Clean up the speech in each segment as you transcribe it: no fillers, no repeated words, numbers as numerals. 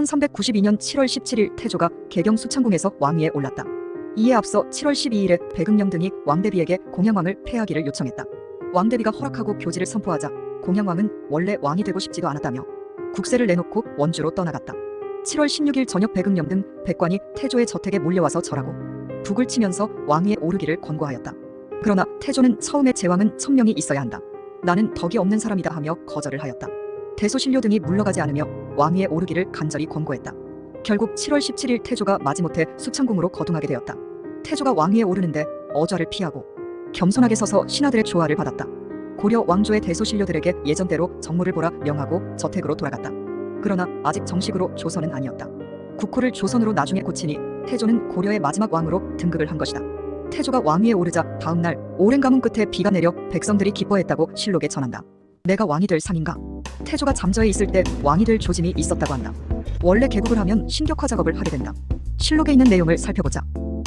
1392년 7월 17일 태조가 개경 수창궁에서 왕위에 올랐다. 이에 앞서 7월 12일에 백응령 등이 왕대비에게 공양왕을 폐하기를 요청했다. 왕대비가 허락하고 교지를 선포하자 공양왕은 원래 왕이 되고 싶지도 않았다며 국세를 내놓고 원주로 떠나갔다. 7월 16일 저녁 백응령 등 백관이 태조의 저택에 몰려와서 절하고 북을 치면서 왕위에 오르기를 권고하였다. 그러나 태조는 처음에 제왕은 1000명이 있어야 한다. 나는 덕이 없는 사람이다 하며 거절을 하였다. 대소신료 등이 물러가지 않으며 왕위에 오르기를 간절히 권고했다. 결국 7월 17일 태조가 마지못해 수창궁으로 거둥하게 되었다. 태조가 왕위에 오르는데 어좌를 피하고 겸손하게 서서 신하들의 조화를 받았다. 고려 왕조의 대소신료들에게 예전대로 정무를 보라 명하고 저택으로 돌아갔다. 그러나 아직 정식으로 조선은 아니었다. 국호를 조선으로 나중에 고치니 태조는 고려의 마지막 왕으로 등극을 한 것이다. 태조가 왕위에 오르자 다음날 오랜 가뭄 끝에 비가 내려 백성들이 기뻐했다고 실록에 전한다. 내가 왕이 될 상인가? 태조가 잠저에 있을 때 왕이 될 조짐이 있었다고 한다. 원래 개국을 하면 신격화 작업을 하게 된다. 실록에 있는 내용을 살펴보자.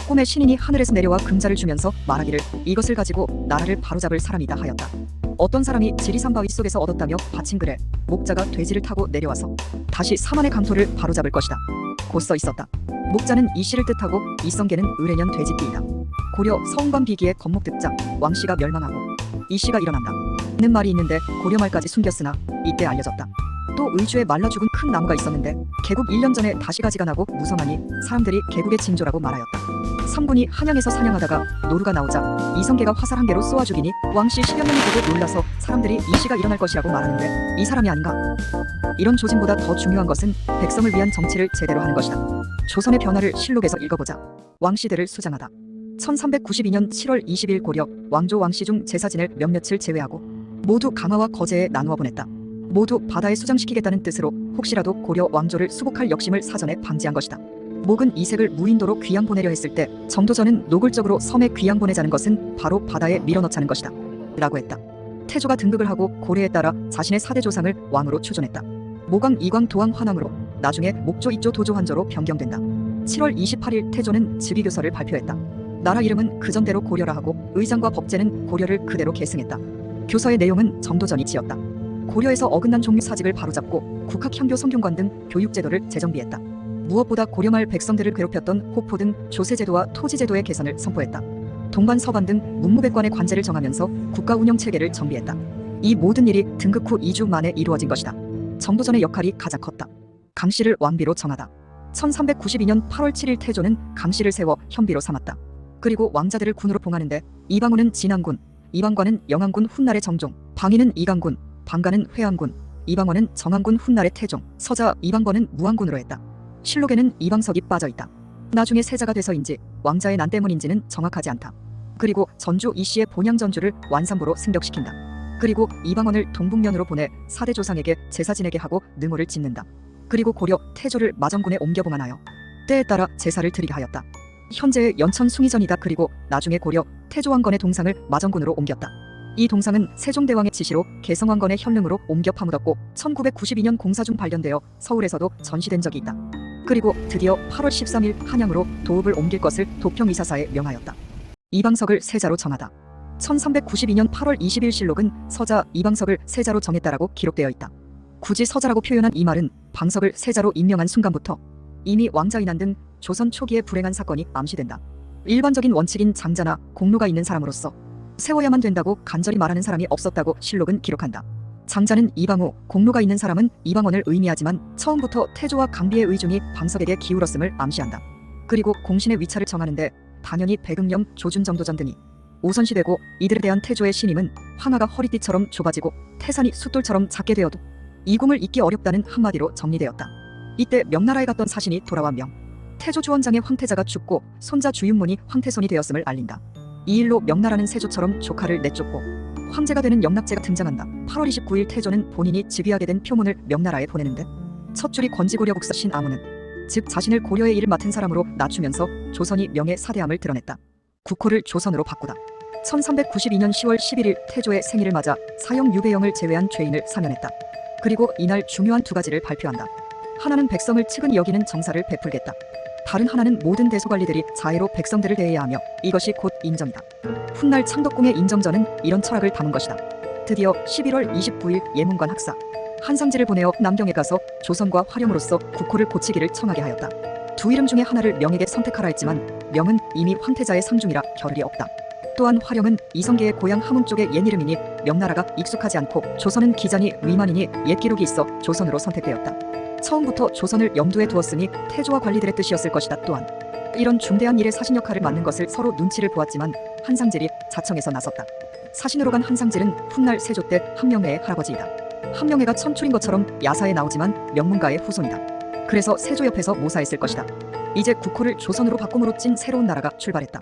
꿈에 신인이 하늘에서 내려와 금자를 주면서 말하기를 이것을 가지고 나라를 바로잡을 사람이다 하였다. 어떤 사람이 지리산 바위 속에서 얻었다며 바친 글에 목자가 돼지를 타고 내려와서 다시 사만의 강토를 바로잡을 것이다. 고 써 있었다. 목자는 이씨를 뜻하고 이성계는 의례년 돼지띠이다. 고려 서운관 비기의 건목득자 왕씨가 멸망하고 이씨가 일어난다 는 말이 있는데 고려 말까지 숨겼으나 이때 알려졌다. 또 의주에 말라 죽은 큰 나무가 있었는데 개국 1년 전에 다시 가지가 나고 무성하니 사람들이 개국의 징조라고 말하였다. 삼군이 한양에서 사냥하다가 노루가 나오자 이성계가 화살 한 개로 쏘아 죽이니 왕씨 10여 명이 보고 놀라서 사람들이 이씨가 일어날 것이라고 말하는데 이 사람이 아닌가? 이런 조짐보다 더 중요한 것은 백성을 위한 정치를 제대로 하는 것이다. 조선의 변화를 실록에서 읽어보자. 왕씨들을 수장하다. 1392년 7월 20일 고려 왕조 왕씨 중 제사 지낼 몇몇을 제외하고 모두 강화와 거제에 나누어 보냈다. 모두 바다에 수장시키겠다는 뜻으로 혹시라도 고려 왕조를 수복할 역심을 사전에 방지한 것이다. 목은 이색을 무인도로 귀양 보내려 했을 때 정도전은 노골적으로 섬에 귀양 보내자는 것은 바로 바다에 밀어넣자는 것이다 라고 했다. 태조가 등극을 하고 고래에 따라 자신의 4대 조상을 왕으로 추존했다. 모강, 이광, 도왕, 환왕으로 나중에 목조, 이조, 도조, 환조로 변경된다. 7월 28일 태조는 즉위교서를 발표했다. 나라 이름은 그전대로 고려라 하고 의장과 법제는 고려를 그대로 계승했다. 교서의 내용은 정도전이 지었다. 고려에서 어긋난 종류 사직을 바로잡고 국학, 향교, 성균관 등 교육제도를 재정비했다. 무엇보다 고려말 백성들을 괴롭혔던 호포 등 조세제도와 토지제도의 개선을 선포했다. 동반, 서반 등 문무백관의 관제를 정하면서 국가 운영 체계를 정비했다. 이 모든 일이 등극 후 2주 만에 이루어진 것이다. 정도전의 역할이 가장 컸다. 강씨를 왕비로 정하다. 1392년 8월 7일 태조는 강씨를 세워 현비로 삼았다. 그리고 왕자들을 군으로 봉하는데 이방우는 진안군, 이방관은 영안군 훗날의 정종, 방위는 이강군, 방가는 회안군, 이방원은 정안군 훗날의 태종, 서자, 이방번은 무안군으로 했다. 실록에는 이방석이 빠져있다. 나중에 세자가 돼서인지 왕자의 난 때문인지는 정확하지 않다. 그리고 전주 이씨의 본향전주를 완산부로 승격시킨다. 그리고 이방원을 동북면으로 보내 4대 조상에게 제사 지내게 하고 능호를 짓는다. 그리고 고려 태조를 마정군에 옮겨 봉안하여 때에 따라 제사를 드리게 하였다. 현재의 연천 숭의전이다. 그리고 나중에 고려 태조왕건의 동상을 마정군으로 옮겼다. 이 동상은 세종대왕의 지시로 개성왕건의 현릉으로 옮겨 파묻었고 1992년 공사 중 발견되어 서울에서도 전시된 적이 있다. 그리고 드디어 8월 13일 한양으로 도읍을 옮길 것을 도평이사사에 명하였다. 이방석을 세자로 정하다. 1392년 8월 20일 실록은 서자 이방석을 세자로 정했다라고 기록되어 있다. 굳이 서자라고 표현한 이 말은 방석을 세자로 임명한 순간부터 이미 왕자인한 등 조선 초기에 불행한 사건이 암시된다. 일반적인 원칙인 장자나 공로가 있는 사람으로서 세워야만 된다고 간절히 말하는 사람이 없었다고 실록은 기록한다. 장자는 이방우, 공로가 있는 사람은 이방원을 의미하지만 처음부터 태조와 강비의 의중이 방석에게 기울었음을 암시한다. 그리고 공신의 위차를 정하는데 당연히 백응령, 조준, 정도전 등이 우선시되고 이들에 대한 태조의 신임은 황하가 허리띠처럼 좁아지고 태산이 숫돌처럼 작게 되어도 이공을 잇기 어렵다는 한마디로 정리되었다. 이때 명나라에 갔던 사신이 돌아와 태조 주원장의 황태자가 죽고 손자 주윤문이 황태손이 되었음을 알린다. 이 일로 명나라는 세조처럼 조카를 내쫓고 황제가 되는 영납제가 등장한다. 8월 29일 태조는 본인이 즉위하게 된 표문을 명나라에 보내는데 첫 줄이 권지고려 국사 신아무는 즉 자신을 고려의 일을 맡은 사람으로 낮추면서 조선이 명예 사대함을 드러냈다. 국호를 조선으로 바꾸다. 1392년 10월 11일 태조의 생일을 맞아 사형 유배영을 제외한 죄인을 사면했다. 그리고 이날 중요한 두 가지를 발표한다. 하나는 백성을 측은히 여기는 정사를 베풀겠다. 다른 하나는 모든 대소관리들이 자애로 백성들을 대해야 하며 이것이 곧 인정이다. 훗날 창덕궁의 인정전은 이런 철학을 담은 것이다. 드디어 11월 29일 예문관 학사 한상지를 보내어 남경에 가서 조선과 화령으로서 국호를 고치기를 청하게 하였다. 두 이름 중에 하나를 명에게 선택하라 했지만 명은 이미 황태자의 상중이라 겨를이 없다. 또한 화령은 이성계의 고향 함흥 쪽의 옛 이름이니 명나라가 익숙하지 않고 조선은 기잔이 위만이니 옛 기록이 있어 조선으로 선택되었다. 처음부터 조선을 염두에 두었으니 태조와 관리들의 뜻이었을 것이다. 또한 이런 중대한 일에 사신 역할을 맡는 것을 서로 눈치를 보았지만 한상질이 자청에서 나섰다. 사신으로 간 한상질은 훗날 세조 때 한명회의 할아버지이다. 한명회가 천출인 것처럼 야사에 나오지만 명문가의 후손이다. 그래서 세조 옆에서 모사했을 것이다. 이제 국호를 조선으로 바꿈으로 찐 새로운 나라가 출발했다.